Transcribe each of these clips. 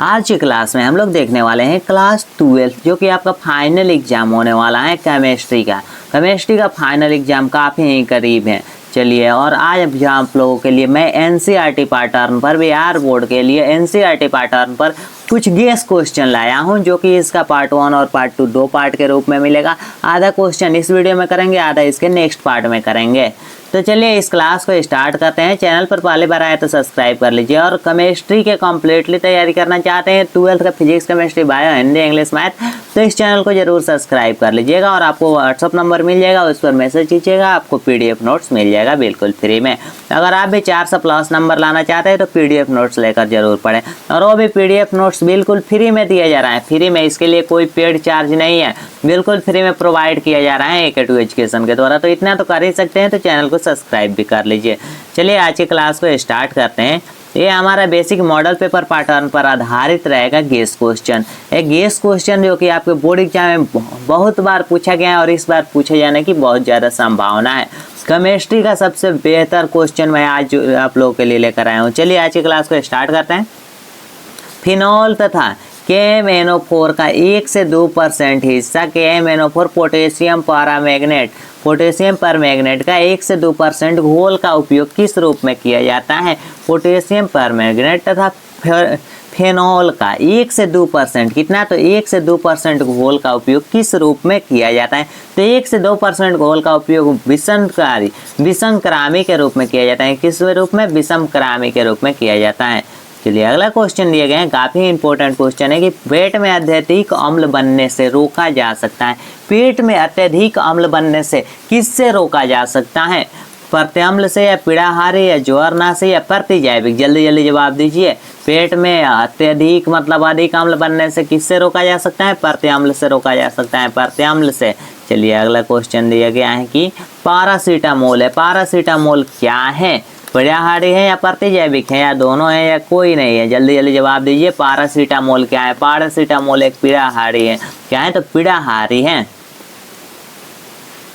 आज की क्लास में हम लोग देखने वाले हैं क्लास 12 जो कि आपका फाइनल एग्जाम होने वाला है केमिस्ट्री का। केमिस्ट्री का फाइनल एग्जाम काफ़ी ही करीब है। चलिए, और आज अब आप लोगों के लिए मैं एनसीईआरटी पैटर्न पर, बिहार बोर्ड के लिए एनसीईआरटी पैटर्न पर कुछ गेस क्वेश्चन लाया हूं, जो कि इसका पार्ट 1 और पार्ट 2 दो पार्ट के रूप में मिलेगा। आधा क्वेश्चन इस वीडियो में करेंगे, आधा इसके नेक्स्ट पार्ट में करेंगे। तो चलिए इस क्लास को स्टार्ट करते हैं। चैनल पर पहली बार आए तो सब्सक्राइब कर लीजिए, और केमिस्ट्री के कम्प्लीटली तैयारी करना चाहते हैं 12th का physics, chemistry, bio, Hindi, English, math, तो इस चैनल को जरूर सब्सक्राइब कर लीजिएगा। और आपको व्हाट्सअप नंबर मिल जाएगा, उस पर मैसेज कीजिएगा, आपको पीडीएफ नोट्स मिल जाएगा बिल्कुल फ्री में। अगर आप भी 400+ नंबर लाना चाहते हैं तो पीडीएफ नोट्स लेकर जरूर पढ़ें, और वो भी पीडीएफ नोट्स बिल्कुल फ्री में दिया जा रहा है। फ्री में, इसके लिए कोई पेड चार्ज नहीं है, बिल्कुल फ्री में प्रोवाइड किया जा रहा है AK2 एजुकेशन के द्वारा। तो इतना तो कर ही सकते हैं, तो चैनल को सब्सक्राइब भी कर लीजिए। चलिए आज की क्लास को स्टार्ट करते हैं। ये हमारा बेसिक मॉडल पेपर पैटर्न पर आधारित रहेगा गेस क्वेश्चन। एक गेस क्वेश्चन जो कि आपके बोर्ड एग्जाम में बहुत बार पूछा गया है, और इस बार पूछे जाने की बहुत ज़्यादा संभावना है। केमिस्ट्री का सबसे बेहतर क्वेश्चन मैं आज आप लोगों के लिए लेकर आया हूँ। चलिए आज की क्लास को स्टार्ट करते हैं। फिनॉल तथा KMnO4 का 1 से 2% हिस्सा KMnO4 potassium permanganate, potassium permanganate का 1 से 2% घोल का उपयोग किस रूप में किया जाता है? पोटेशियम परमैंगनेट तथा फेनॉल का 1 से 2%, कितना? तो 1 से 2% घोल का उपयोग किस रूप में किया जाता है? तो 1 से 2% घोल का उपयोग विषमक्रामी के रूप में किया जाता है। किस रूप में? विषमक्रामी के रूप में किया जाता है। चलिए अगला क्वेश्चन दिए गए हैं, काफी इंपॉर्टेंट क्वेश्चन है कि पेट में अत्यधिक अम्ल बनने से रोका जा सकता है। पेट में अत्यधिक अम्ल बनने से किससे रोका जा सकता है? प्रत्याम्ल से, या पीड़ाहारी, या ज्वरना से, या प्रतिजैविक? जल्दी जल्दी जवाब दीजिए। पेट में अत्यधिक मतलब अधिक अम्ल बनने से किससे रोका जा सकता है? प्रत्याम्ल से रोका जा सकता है, प्रत्याम्ल से। चलिए अगला क्वेश्चन दिया गया है कि पैरासीटामोल है। पैरासीटामोल क्या है? पीड़ाहारी है या प्रतिजैविक है, या दोनों है, या कोई नहीं है? जल्दी जल्दी जवाब दीजिए। पैरासीटामोल क्या है? पैरासीटामोल एक पीड़ाहारी है। क्या है? तो पीड़ाहारी है।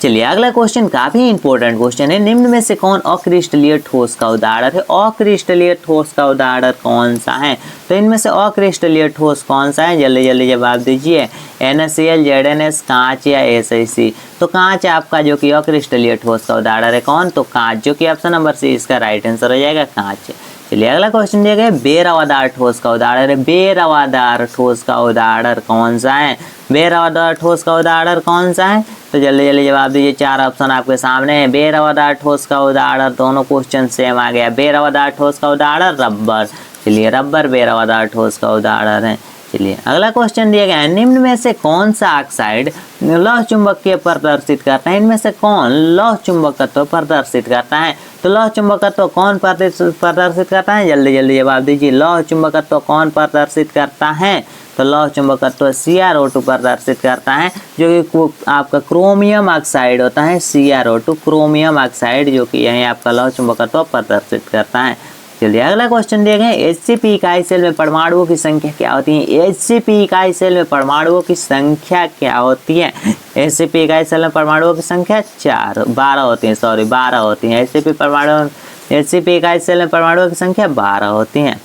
चलिए अगला क्वेश्चन काफी इंपॉर्टेंट क्वेश्चन है। निम्न में से कौन अक्रिस्टलीय ठोस का उदाहरण है? अक्रिस्टलीय ठोस का उदाहरण कौन सा है? तो इनमें से अक्रिस्टलीय ठोस कौन सा है? जल्दी जल्दी जवाब दीजिए। NaCl, ZnS, कांच, या SiC? तो कांच आपका जो कि अक्रिस्टलीय ठोस का उदाहरण है। कौन? तो कांच, जो कि ऑप्शन नंबर C इसका राइट आंसर हो जाएगा, कांच। चलिए अगला क्वेश्चन दिया गया, बेरवादार ठोस का उदाहरण है। बेरवादार ठोस का उदाहरण कौन सा है? बेरवादार ठोस का उदाहरण कौन सा है? तो जल्दी जल्दी जवाब दीजिए। 4 ऑप्शन आपके सामने है। बेरवादार ठोस का उदाहरण, दोनों क्वेश्चन सेम आ गया। बेरवादार ठोस का उदाहरण रबर। चलिए रबर बेरवादार ठोस का उदाहरण है। चलिए अगला क्वेश्चन दिया गया है, निम्न में से कौन सा ऑक्साइड लौह चुंबकीय प्रदर्शित करता है? इनमें से कौन लौह चुंबकत्व प्रदर्शित करता है? तो लौह चुंबकत्व कौन प्रदर्शित करता है? जल्दी जल्दी जवाब दीजिए। लौह चुंबकत्व कौन प्रदर्शित करता है? तो लौह चुंबकत्व CrO2 प्रदर्शित करता है, जो कि आपका क्रोमियम ऑक्साइड होता है। CrO2 क्रोमियम ऑक्साइड, जो कि यही आपका लौह चुंबकत्व प्रदर्शित करता है। चलिए अगला क्वेश्चन दिए गए, HCP इकाई सेल में परमाणुओं की संख्या क्या होती है? HCP इकाई सेल में परमाणुओं की संख्या क्या होती है? HCP इकाई सेल में परमाणुओं की संख्या 12 होती है। HCP इकाई सेल में परमाणुओं की संख्या 12 होती है।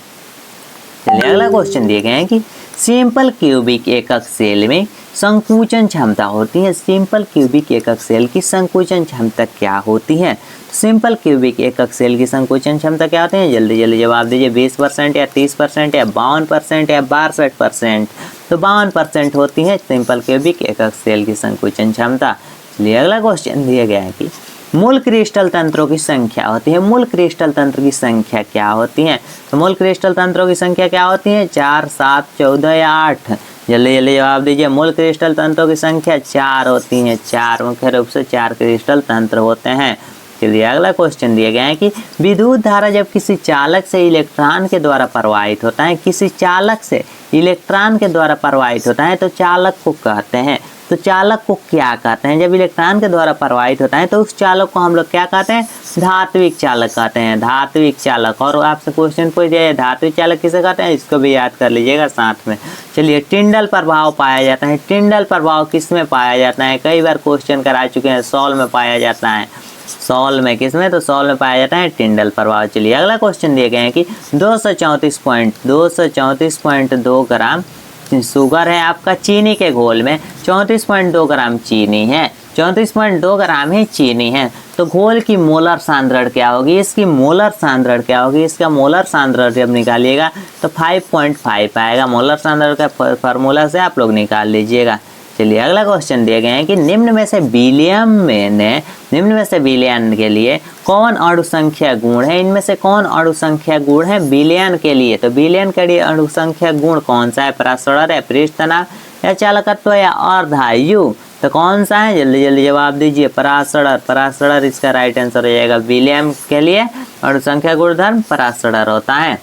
चलिए अगला क्वेश्चन दिए गए हैं कि सिंपल क्यूबिक एकक सेल में संकुचन क्षमता होती है। सिंपल क्यूबिक एकक सेल की संकुचन क्षमता क्या होती है? सिंपल क्यूबिक एकक सेल की संकुचन क्षमता क्या होती है? जल्दी जल्दी जवाब दीजिए। 20% या 30% या 52% या 62%? तो 52% होती है सिंपल क्यूबिक एकक सेल की संकुचन क्षमता। चलिए अगला क्वेश्चन दिया गया है कि मूल क्रिस्टल तंत्रों की संख्या होती है। मूल क्रिस्टल तंत्र की संख्या क्या होती है? तो मूल क्रिस्टल तंत्रों की संख्या क्या होती है? 4, 7, 14 या 8? जल्दी जल्दी जवाब दीजिए। मूल क्रिस्टल तंत्रों की संख्या 4 होती है। 4 मुख्य रूप से 4 क्रिस्टल तंत्र होते हैं। चलिए अगला क्वेश्चन दिया गया है कि विद्युत धारा जब किसी चालक से इलेक्ट्रॉन के द्वारा प्रवाहित होता है, किसी चालक से इलेक्ट्रॉन के द्वारा प्रवाहित होता है, तो चालक को कहते हैं, तो चालक को क्या कहते हैं? जब इलेक्ट्रॉन के द्वारा प्रवाहित होता है तो उस चालक को हम लोग क्या कहते हैं? धात्विक चालक कहते हैं। धात्विक चालक। और आपसे क्वेश्चन पूछ जाए धात्विक चालक किसे कहते हैं, इसको भी याद कर लीजिएगा साथ में। चलिए टिंडल प्रभाव पाया जाता है। टिंडल प्रभाव किस में पाया जाता है? कई बार क्वेश्चन करा चुके हैं, सॉल्व में पाया जाता है। सॉल्ट में, किसमें, तो सॉल्ट में पाया जाता है टिंडल प्रभाव। चलिए अगला क्वेश्चन दिए गए हैं कि 234.2 ग्राम शुगर है आपका चीनी के घोल में, 34.2 ग्राम चीनी है, 34.2 ग्राम ही चीनी है, तो घोल की मोलर सांद्रण क्या होगी, इसकी मोलर सांद्रण क्या होगी, इसका मोलर सांद्रण जब निकालिएगा तो 5.5 आएगा। मोलर सांद्रण का फार्मूला से आप लोग निकाल लीजिएगा। चलिए अगला क्वेश्चन दिए गए हैं कि निम्न में से विलयन के लिए कौन अणु संख्या गुण है, इनमें से कौन अणु संख्या गुण है विलयन के लिए, तो विलयन के लिए अणु संख्या गुण कौन सा है, परासरण है, पृष्ठ तनाव या चालकत्व या अर्धायु, तो कौन सा है, जल्दी जल्दी जवाब दीजिए। परासरण इसका राइट आंसर हो जाएगा। विलयन के लिए अणु संख्या गुणधर्म परासरण होता है।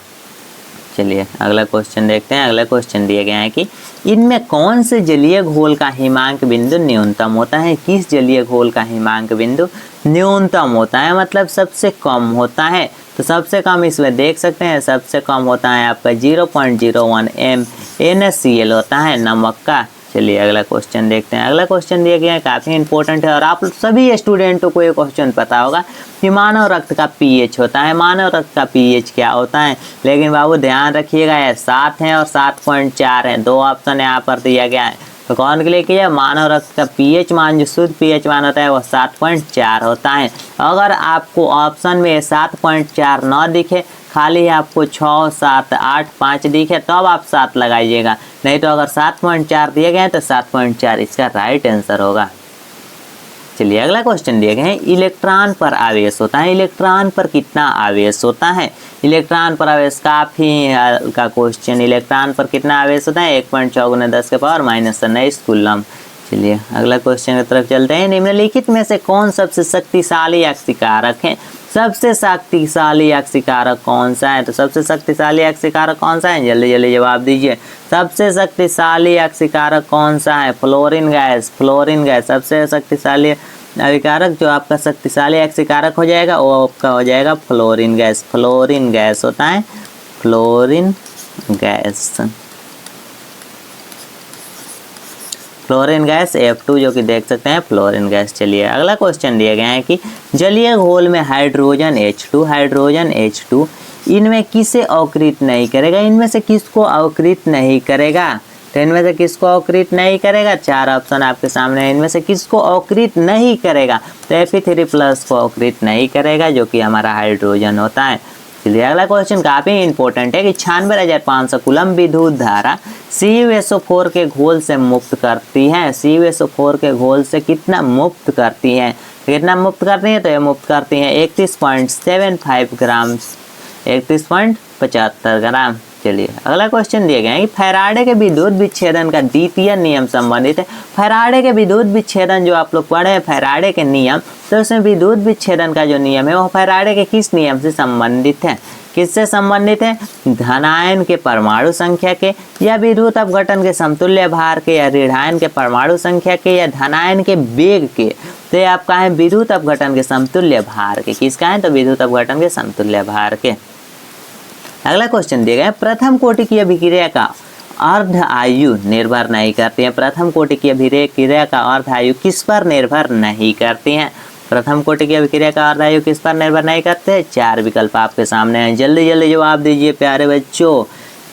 चलिए अगला क्वेश्चन देखते हैं। अगला क्वेश्चन दिए गए हैं कि इनमें कौन से जलीय घोल का हिमांक बिंदु न्यूनतम होता है, किस जलीय घोल का हिमांक बिंदु न्यूनतम होता है, मतलब सबसे कम होता है, तो सबसे कम इसमें देख सकते हैं, सबसे कम होता है आपका 0.01 MnCl होता है नमक का। चलिए अगला क्वेश्चन देखते हैं। अगला क्वेश्चन दिया गया है, काफ़ी इंपॉर्टेंट है और आप सभी स्टूडेंटों को ये क्वेश्चन पता होगा कि मानव रक्त का पीएच होता है। मानव रक्त का पीएच क्या होता है, लेकिन बाबू ध्यान रखिएगा ये 7 है और 7.4 है, दो ऑप्शन यहाँ पर दिया गया है, तो कौन के लिए किया, मानव रक्त का पीएच मान जो शुद्ध पीएच मान होता है वो 7.4 होता है। अगर आपको ऑप्शन में 7.4 न दिखे, खाली आपको 6, 7, 8, 5 दिखे तब आप 7 लगाइएगा, नहीं तो अगर 7.4 दिए गए हैं तो 7.4 इसका राइट आंसर होगा। चलिए अगला क्वेश्चन दिए गए हैं, इलेक्ट्रॉन पर आवेश होता है, इलेक्ट्रॉन पर कितना आवेश होता है, इलेक्ट्रॉन पर आवेश काफ़ी का क्वेश्चन, इलेक्ट्रॉन पर कितना आवेश होता है, 1.4 × 10⁻⁻⁹ कूलम। चलिए अगला क्वेश्चन की तरफ चलते हैं। निम्नलिखित में से कौन सबसे शक्तिशाली अक्षीकारक है, सबसे शक्तिशाली अक्षीकारक कौन सा है, तो सबसे शक्तिशाली अक्षीकारक कौन सा है, जल्दी जल्दी जवाब दीजिए। सबसे शक्तिशाली अक्षीकारक कौन सा है, फ्लोरीन गैस, फ्लोरीन गैस सबसे शक्तिशाली अभिकारक, जो आपका शक्तिशाली अक्षीकारक हो जाएगा वो आपका हो जाएगा फ्लोरीन गैस। फ्लोरीन गैस होता है fluorine gas, fluorine gas F2 जो कि देख सकते हैं फ्लोरीन गैस। चलिए अगला क्वेश्चन दिए गए हैं कि जलीय घोल में हाइड्रोजन H2 इनमें किसे अवकृत नहीं करेगा, इनमें से किसको अवकृत नहीं करेगा, तो इनमें से किसको अवकृत नहीं करेगा, 4 ऑप्शन आपके सामने है, इनमें से किसको अवकृत नहीं करेगा, तो Fe3+ को अवकृत नहीं करेगा जो कि हमारा हाइड्रोजन होता है। चलिए अगला क्वेश्चन काफ़ी इंपॉर्टेंट है कि 96,500 कूलम विद्युत धारा CuSO4 के घोल से मुक्त करती है, CuSO4 के घोल से कितना मुक्त करती है, कितना मुक्त करती है, तो ये मुक्त करती है 31.75 ग्राम, 31.75 ग्राम। चलिए अगला क्वेश्चन दिए गए हैं कि फैराडे के विद्युत विच्छेदन का द्वितीय नियम संबंधित है। फैराडे के विद्युत विच्छेदन जो आप लोग पढ़े हैं फैराडे के नियम, तो उसमें विद्युत विच्छेदन का जो नियम है वो फैराडे के किस नियम से संबंधित है, किससे संबंधित है, धनायन के परमाणु संख्या के या विद्युत अपघटन के समतुल्य भार के या ऋणायन के परमाणु संख्या के या धनायन के वेग के, तो ये आपका है विद्युत अपघटन के समतुल्य भार के, किसका है, तो विद्युत अपघटन के समतुल्य भार के। अगला क्वेश्चन दिया गया है, प्रथम कोटि की अभिक्रिया का अर्ध आयु निर्भर नहीं करती है, प्रथम कोटि की अभिक्रिया का अर्ध आयु किस पर निर्भर नहीं करती है, प्रथम कोटि की अभिक्रिया का अर्ध आयु किस पर निर्भर नहीं करते हैं, 4 विकल्प आपके सामने हैं, जल्दी जल्दी जवाब दीजिए प्यारे बच्चों।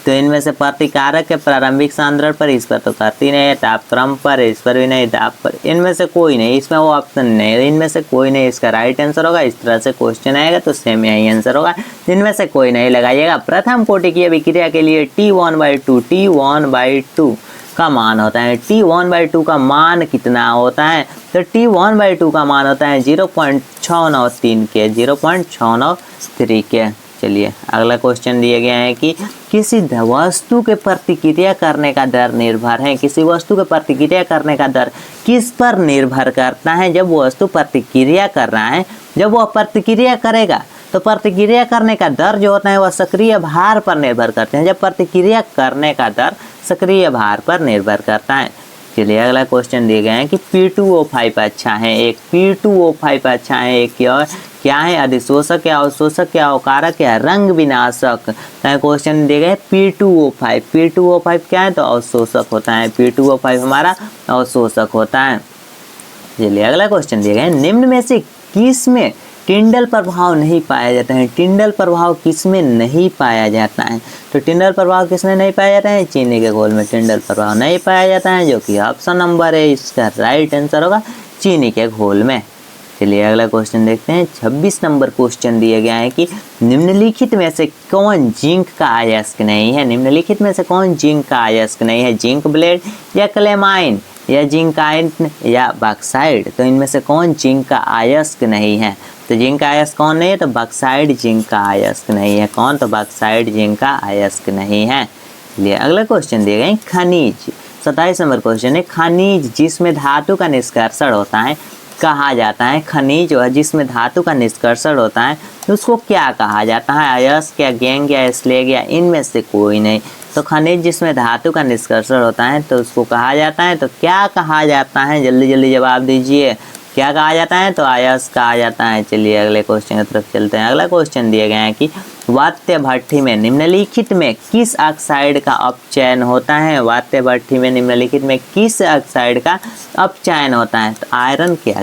तो इनमें से प्रतिकारक के प्रारंभिक सांद्रण पर, इस पर तो करती नहीं है, तापक्रम पर, इस पर भी नहीं, दाब पर, इनमें से कोई नहीं, इसमें वो ऑप्शन नहीं है, इनमें से कोई नहीं इसका राइट आंसर होगा। इस तरह से क्वेश्चन आएगा तो सेम यही आंसर होगा, इनमें से कोई नहीं लगाइएगा। प्रथम कोटि की अभिक्रिया के लिए T1/2 का मान होता है, T1/2 का मान कितना होता है, तो T1/2 का मान होता है 0.693 के, 0.693 के। चलिए अगला क्वेश्चन दिए गए हैं कि किसी वस्तु के प्रतिक्रिया करने का दर निर्भर है, किसी वस्तु के प्रतिक्रिया करने का दर किस पर निर्भर करता है, जब वस्तु प्रतिक्रिया कर रहा है, जब वह प्रतिक्रिया करेगा तो प्रतिक्रिया करने का दर जो होता है वह सक्रिय भार पर निर्भर करते हैं, जब प्रतिक्रिया करने का दर सक्रिय भार पर निर्भर करता है। चलिए अगला क्वेश्चन दिए गए हैं कि P2O5 अच्छा है, एक P2O5 अच्छा है, एक क्या है, अधिशोषक या अवशोषक या अवकारक या रंग विनाशक। क्वेश्चन दिए गए P2O5, P2O5 क्या है, तो अवशोषक होता है, P2O5 हमारा अवशोषक होता है। चलिए अगला क्वेश्चन दिए गए, निम्न में से किस में टिंडल प्रभाव नहीं पाया जाता है? टिंडल प्रभाव किस में नहीं पाया जाता है? तो टिंडल प्रभाव किस में नहीं पाया जाता है? चीनी के घोल में टिंडल प्रभाव नहीं पाया जाता है, जो कि ऑप्शन नंबर है इसका राइट आंसर होगा, चीनी के घोल में। चलिए अगला क्वेश्चन देखते हैं। 26 नंबर क्वेश्चन दिया गया है कि निम्नलिखित में से कौन जिंक का अयस्क नहीं है? निम्नलिखित में से कौन जिंक का अयस्क नहीं है? जिंक ब्लेड या क्लेमाइन या जिंकाइन या बॉक्साइड? तो इनमें से कौन जिंक का अयस्क नहीं है? तो जिंक का अयस्क कौन नहीं है? तो बॉक्साइड जिंक का अयस्क नहीं है। कौन? तो बॉक्साइड जिंक का अयस्क नहीं है। चलिए अगला क्वेश्चन दिए गए खनिज। 27 नंबर क्वेश्चन है खनिज जिसमें धातु का निष्कर्षण होता है कहा जाता है। खनिज और जिसमें धातु का निष्कर्षण होता है उसको क्या कहा जाता है? अयस्क या गैंग या स्लेग या इनमें से कोई नहीं। तो खनिज जिसमें धातु का निष्कर्षण होता है तो उसको कहा जाता है, तो क्या कहा जाता है? जल्दी जल्दी जवाब दीजिए। क्या कहा जाता है? तो अयस्क कहा जाता है। चलिए अगले क्वेश्चन की तरफ चलते हैं। अगला क्वेश्चन दिए गए हैं कि वात्य भट्ठी में निम्नलिखित में किस ऑक्साइड का अपचयन होता है? वात्य भट्ठी में निम्नलिखित में किस ऑक्साइड का अपचयन होता है? तो आयरन के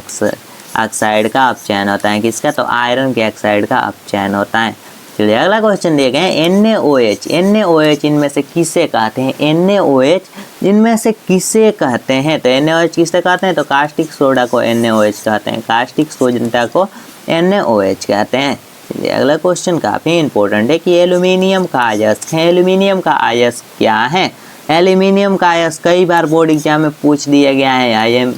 ऑक्साइड का अपचयन होता है। किसका? तो आयरन के ऑक्साइड का अपचयन होता है। चलिए अगला क्वेश्चन दिए गए हैं NaOH। NaOH इनमें से किसे कहते हैं? NaOH इनमें से किसे कहते हैं? तो NaOH किसे कहते हैं? तो कास्टिक सोडा को NaOH कहते हैं। कास्टिक सोडा को NaOH कहते हैं। चलिए अगला क्वेश्चन काफ़ी इंपॉर्टेंट है कि एल्यूमिनियम का अयस्क है। एल्यूमिनियम का अयस्क क्या है? एल्यूमिनियम का अयस्क कई बार बोर्ड एग्जाम में पूछ दिया गया है।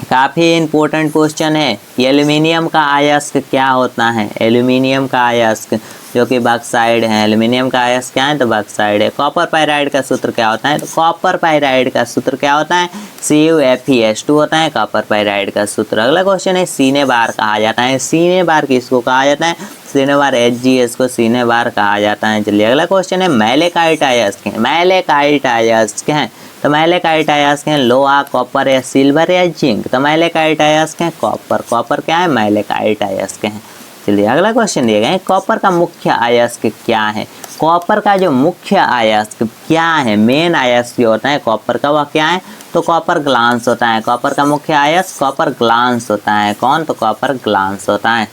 काफ़ी इंपॉर्टेंट क्वेश्चन है कि एल्यूमिनियम का अयस्क क्या होता है? एल्यूमिनियम का अयस्क जो कि बॉक्साइड है। एल्यूमिनियम का अयस्क क्या है? तो बॉक्साइड है। कॉपर पाइराइड का सूत्र क्या होता है? तो कॉपर पाइराइड का सूत्र क्या होता है? CuFeS2 होता है कॉपर पाइराइड का सूत्र। अगला क्वेश्चन है सीने बार कहा जाता है। सीने बार किसको कहा जाता है? सीने बार HgS को सीने बार कहा जाता है। चलिए अगला क्वेश्चन है मैलेकाइट अयस्क है। मैलेकाइट अयस्क है तो मैलेकाइट अयस्क हैं लोहा, कॉपर या सिल्वर या जिंक। तो मैलेकाइट अयस्क हैं कॉपर। कॉपर क्या है? मैलेकाइट अयस्क हैं। चलिए अगला क्वेश्चन दिए गए हैं कॉपर का मुख्य अयस्क क्या है? कॉपर का जो मुख्य अयस्क क्या है? मेन अयस्क जो होता है कॉपर का वह क्या है? तो कॉपर ग्लांस होता है। कॉपर का मुख्य अयस्क कॉपर ग्लांस होता है। कौन? तो कॉपर ग्लांस होता है।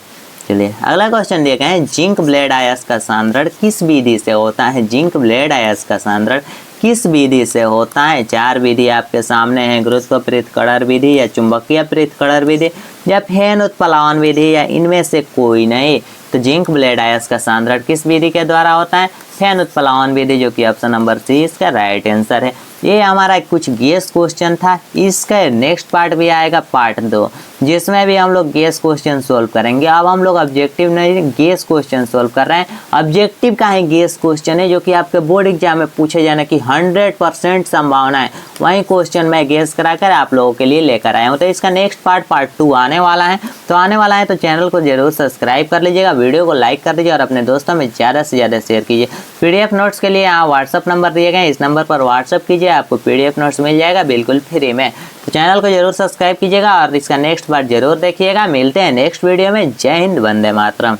चलिए अगला क्वेश्चन दिए गए हैं जिंक ब्लेड अयस्क का सांद्रण किस विधि से होता है? जिंक ब्लेड अयस्क का सांद्रण किस विधि से होता है? 4 विधि आपके सामने है, गुरुत्व पृथक्करण विधि या चुंबकीय पृथक्करण विधि या फेन उत्प्लावन विधि या इनमें से कोई नहीं। तो जिंक ब्लेड अयस्क का सांद्रण किस विधि के द्वारा होता है? फेन उत्प्लावन विधि, जो कि ऑप्शन नंबर सी इसका राइट आंसर है। ये हमारा कुछ गेस क्वेश्चन था। इसका नेक्स्ट पार्ट भी आएगा पार्ट 2, जिसमें भी हम लोग गेस क्वेश्चन सोल्व करेंगे। अब हम लोग ऑब्जेक्टिव नहीं गेस क्वेश्चन सोल्व कर रहे हैं। ऑब्जेक्टिव का है गेस क्वेश्चन है जो कि आपके बोर्ड एग्जाम में पूछे जाने की 100% संभावना है। वही क्वेश्चन मैं गेस कराकर आप लोगों के लिए लेकर आया हूँ। तो इसका नेक्स्ट पार्ट 2 आने वाला है। तो चैनल को जरूर सब्सक्राइब कर लीजिएगा, वीडियो को लाइक कर दीजिए और अपने दोस्तों में ज़्यादा से ज़्यादा शेयर कीजिए। PDF नोट्स के लिए यहाँ व्हाट्सअप नंबर दिए गए, इस नंबर पर व्हाट्सअप कीजिए, आपको PDF नोट्स मिल जाएगा बिल्कुल फ्री में। तो चैनल को जरूर सब्सक्राइब कीजिएगा और इसका नेक्स्ट पार्ट जरूर देखिएगा। मिलते हैं नेक्स्ट वीडियो में। जय हिंद, वंदे मातरम।